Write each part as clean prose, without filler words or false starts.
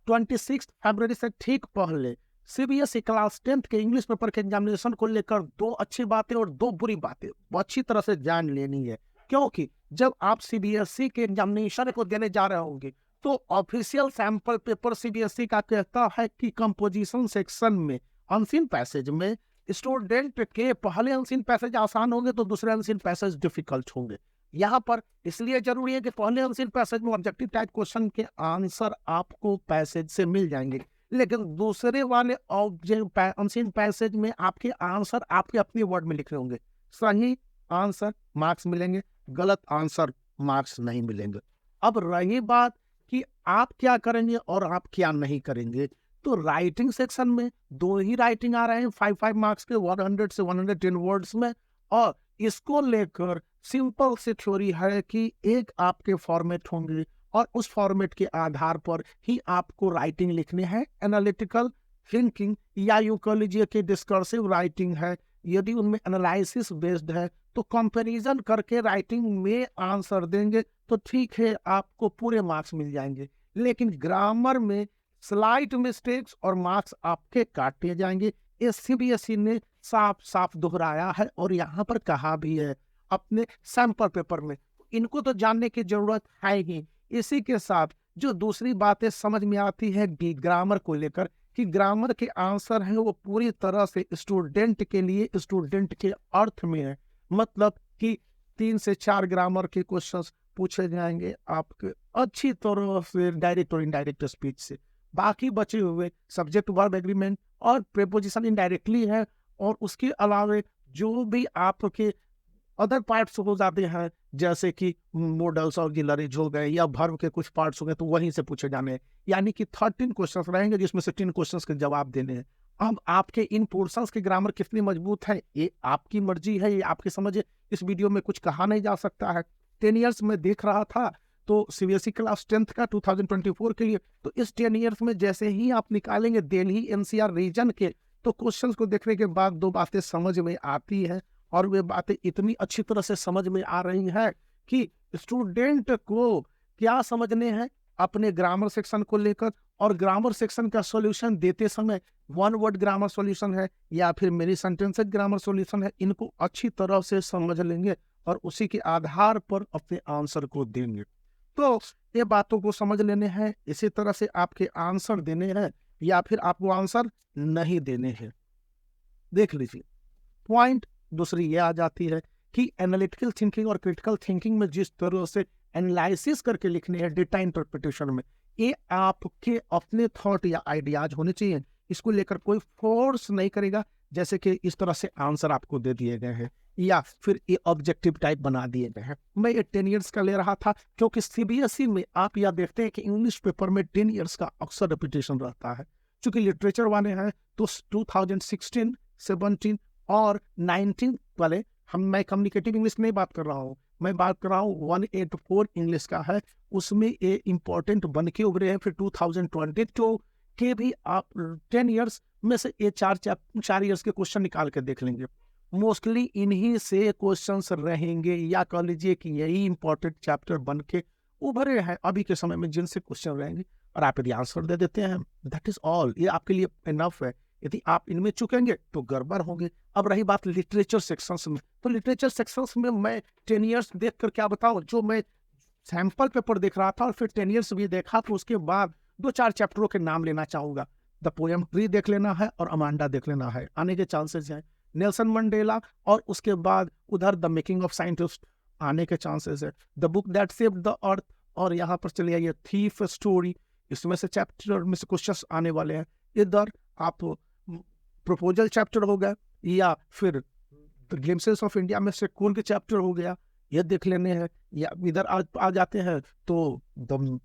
26 फरवरी से ठीक पहले सीबीएसई क्लास 10th के इंग्लिश पेपर के एग्जामिनेशन को लेकर 2 अच्छी बातें और 2 बुरी बातें अच्छी तरह से जान लेनी है। क्योंकि जब आप सीबीएसई के एग्जामिनेशन को देने जा रहे होंगे तो ऑफिशियल सैंपल पेपर सीबीएसई का कहता है कि कंपोजिशन सेक्शन में अनसीन पैसेज में स्टूडेंट के पहले अनसीन पैसेज आसान होंगे तो दूसरे अनसीन पैसेज डिफिकल्ट होंगे। यहाँ पर इसलिए जरूरी है कि पहले अनसीन पैसेज में ऑब्जेक्टिव टाइप क्वेश्चन के आंसर आपको पैसेज से मिल जाएंगे, लेकिन दूसरे वाले अनसीन पैसेज में आपके आंसर आपके अपने वर्ड में लिखे होंगे। सही आंसर मार्क्स मिलेंगे, गलत आंसर मार्क्स नहीं मिलेंगे। अब रही बात कि आप क्या करेंगे और आप क्या नहीं करेंगे, तो राइटिंग सेक्शन में 2 ही राइटिंग आ रहे हैं 5 मार्क्स के 100 से 110 वर्ड्स में, और इसको लेकर सिंपल सी थ्योरी है कि एक आपके फॉर्मेट होंगे और उस फॉर्मेट के आधार पर ही आपको राइटिंग लिखने हैं। एनालिटिकल थिंकिंग या यूं कह लीजिए कि डिस्कर्सिव राइटिंग है, यदि उनमें एनालिसिस बेस्ड है तो कंपैरिजन करके राइटिंग में आंसर देंगे तो ठीक है, आपको पूरे मार्क्स मिल जाएंगे। लेकिन ग्रामर में स्लाइट मिस्टेक्स और मार्क्स आपके काटे जाएंगे। ये सीबीएसई ने साफ साफ दोहराया है और यहाँ पर कहा भी है अपने सैंपल पेपर में। इनको तो जानने की जरूरत है ही। इसी के साथ जो दूसरी बातें समझ में आती है ग्रामर को लेकर कि ग्रामर के आंसर है वो पूरी तरह से स्टूडेंट के लिए, स्टूडेंट के अर्थ में है। मतलब कि 3 से 4 ग्रामर के क्वेश्चंस पूछे जाएंगे आपके अच्छी तरह से डायरेक्ट और इनडायरेक्ट स्पीच से। बाकी बचे हुए सब्जेक्ट वर्ब एग्रीमेंट और प्रीपोजिशन इनडायरेक्टली है, और उसके अलावा जो भी आपके अदर पार्ट्स हो जाते हैं जैसे कि मॉडल्स और गिलरीज हो गए या वर्ब के कुछ पार्ट्स हो गए तो वहीं से पूछे जाने हैं। यानी कि 13 क्वेश्चंस रहेंगे जिसमें से 10 क्वेश्चंस के जवाब देने हैं। अब आपके इन पोर्शंस के ग्रामर कितनी मजबूत है ये आपकी मर्जी है, ये आपकी समझ है। इस वीडियो में कुछ कहा नहीं जा सकता है। 10 ईयर्स में देख रहा था तो सीबीएसई क्लास 10th का 2024 के लिए, तो इस 10 ईयर्स में जैसे ही आप निकालेंगे दिल्ली एनसीआर रीजन के, तो क्वेश्चंस को देखने के बाद 2 बातें समझ में आती है, और वे बातें इतनी अच्छी तरह से समझ में आ रही है कि स्टूडेंट को क्या समझने हैं अपने ग्रामर सेक्शन को लेकर, और ग्रामर सेक्शन का सॉल्यूशन देते समय 1 वर्ड ग्रामर सॉल्यूशन है या फिर मेरी सेंटेंसेज ग्रामर सॉल्यूशन है, इनको अच्छी तरह से समझ लेंगे और उसी के आधार पर अपने आंसर को देंगे। तो ये बातों को समझ लेने हैं, इसी तरह से आपके आंसर देने हैं या फिर आपको आंसर नहीं देने हैं। देख लीजिए, पॉइंट दूसरी ये आ जाती है कि एनालिटिकल थिंकिंग और क्रिटिकल थिंकिंग में जिस तरह से एनालिसिस करके लिखने हैं डेटा इंटरप्रिटेशन में, ये आपके अपने थॉट या आइडियाज होने चाहिए। इसको लेकर कोई फोर्स नहीं करेगा, जैसे कि इस तरह से आंसर आपको दे दिए गए हैं या फिर ये ऑब्जेक्टिव टाइप बना दिए गए हैं। मैं ये 10 ईयर्स का ले रहा था क्योंकि सीबीएसई में आप यह देखते हैं कि इंग्लिश पेपर में 10 ईयर्स का अक्सर रिपीटेशन रहता है। चूंकि लिटरेचर वाले हैं तो 2016, 17 और 19 वाले, मैं कम्युनिकेटिव इंग्लिश नहीं बात कर रहा हूँ, मैं बात कर रहा हूँ 184 इंग्लिश का है, उसमें ये इंपॉर्टेंट बन के उभरे हैं। फिर 2022 के भी आप 10 ईयर्स में से ये 4 ईयर्स के क्वेश्चन निकाल के देख लेंगे, मोस्टली इन्हीं से क्वेश्चंस रहेंगे, या कह लीजिए कि यही इंपॉर्टेंट चैप्टर बन के उभरे हैं अभी के समय में जिनसे क्वेश्चन रहेंगे, और आप यदि आंसर दे देते हैं दैट इज ऑल, ये आपके लिए इनफ है। यदि आप इनमें चुकेंगे तो गड़बड़ होंगे। अब रही बात लिटरेचर सेक्शंस में, तो लिटरेचर सेक्शंस में मैं 10 ईयर्स देख कर क्या बताऊं, जो मैं सैंपल पेपर देख रहा था और फिर 10 ईयर्स भी देखा, तो उसके बाद 2-4 चैप्टरों के नाम लेना चाहूंगा। द पोएम ट्री देख लेना है और अमांडा देख लेना है, आने के चांसेस हैं। नेल्सन मंडेला और उसके बाद उधर द मेकिंग ऑफ साइंटिस्ट आने के चांसेस है। The book that saved the अर्थ, और यहाँ पर चलिए ये थीफ स्टोरी, इसमें से चैप्टर में से क्वेश्चंस आने वाले हैं। इधर आप प्रपोजल चैप्टर हो गया या फिर ग्लिम्पसेस ऑफ इंडिया में से कौन के चैप्टर हो गया, ये देख लेने हैं। या इधर आ जाते हैं तो द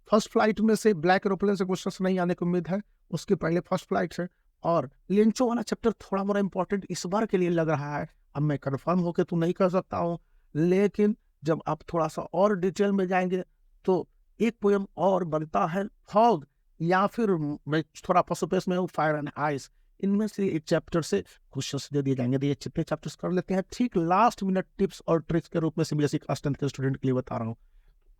फर्स्ट फ्लाइट में से ब्लैक एरोप्लेन से क्वेश्चंस नहीं आने की उम्मीद है, उसके पहले फर्स्ट फ्लाइट है। और लेंचो वाला चैप्टर थोड़ा मोड़ा इंपॉर्टेंट इस बार के लिए लग रहा है, अब मैं कंफर्म होकर तो नहीं कर सकता हूँ, लेकिन जब आप थोड़ा सा और डिटेल में जाएंगे तो एक पोएम और बनता है फॉग, या फिर मैं थोड़ा पसुपेस में हूँ फायर एंड आइस, इनमें से एक चैप्टर से क्वेश्चंस दे दिए जाएंगे। ये जितने चैप्टर्स कर लेते हैं ठीक लास्ट मिनट टिप्स और ट्रिक्स के रूप में सीबीएसई क्लास 10 के स्टूडेंट के लिए बता रहा हूँ।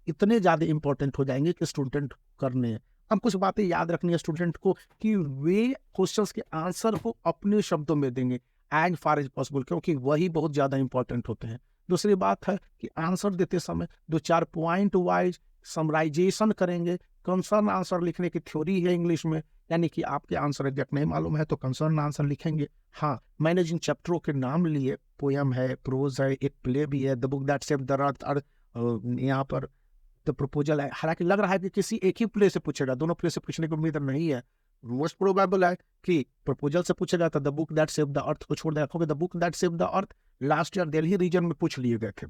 इतने ज़्यादा इंपॉर्टेंट हो जाएंगे कि स्टूडेंट करने हैं। हम कुछ बातें याद रखनी है स्टूडेंट को कि वे क्वेश्चंस के आंसर को अपने शब्दों में देंगे एज फार एज पॉसिबल, क्योंकि वही बहुत ज़्यादा इंपॉर्टेंट होते हैं। दूसरी बात है कि आंसर देते समय 2-4 पॉइंट वाइज समराइजेशन करेंगे। कंसर्न आंसर लिखने की थ्योरी है इंग्लिश में, यानी कि आपके आंसर एग्जैक्ट नहीं मालूम है तो कंसर्न आंसर लिखेंगे। हाँ, मैंने जिन चैप्टरों के नाम लिए, पोयम है, प्रोज है, एक प्ले भी है, the book that saved the अर्थ, और यहाँ पर द प्रपोजल है। हालांकि लग रहा है कि किसी एक ही प्ले से पूछेगा, दोनों प्ले से पूछने की उम्मीद नहीं है। मोस्ट प्रोबेबल है कि प्रपोजल से पूछेगा तो the book that saved the earth को छोड़ देगा, the book that saved the earth last year Delhi region में पूछ लिए गए थे।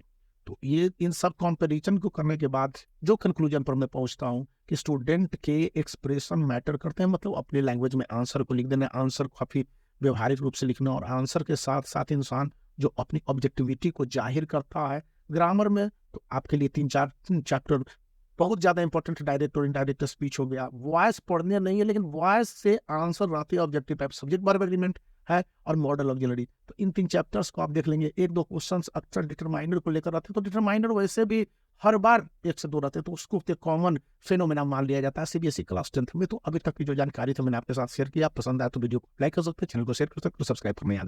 तो ये इन सब कंपैरिजन को करने के बाद जो कंक्लूजन पर मैं पहुंचता हूं कि स्टूडेंट के एक्सप्रेशन मैटर करते हैं, मतलब अपने लैंग्वेज में आंसर को लिख देना, आंसर को काफी व्यवहारिक रूप से लिखना, और आंसर के साथ साथ इंसान जो अपनी ऑब्जेक्टिविटी को जाहिर करता है। ग्रामर में तो आपके लिए 3-4 चैप्टर बहुत ज्यादा इंपॉर्टेंट, डायरेक्ट और इनडायरेक्ट स्पीच हो गया। वॉइस पढ़ने नहीं है, लेकिन वॉइस से आंसर आते हैं, objective type, subject verb agreement है और मॉडल ऑक्सिलरी। तो इन 3 चैप्टर्स को आप देख लेंगे। 1-2 क्वेश्चंस अक्सर डिटरमाइनर को लेकर आते हैं, तो डिटरमाइनर वैसे भी हर बार 1 से 2 रहते हैं, तो उसको कॉमन फेनोमेना मान लिया जाता है सीबीएसई क्लास 10 में। तो अभी तक की जो जानकारी थी मैंने आपके साथ शेयर किया। पसंद आया तो वीडियो को लाइक कर सकते हैं, चैनल को शेयर कर सकते हैं, सब्सक्राइब करना याद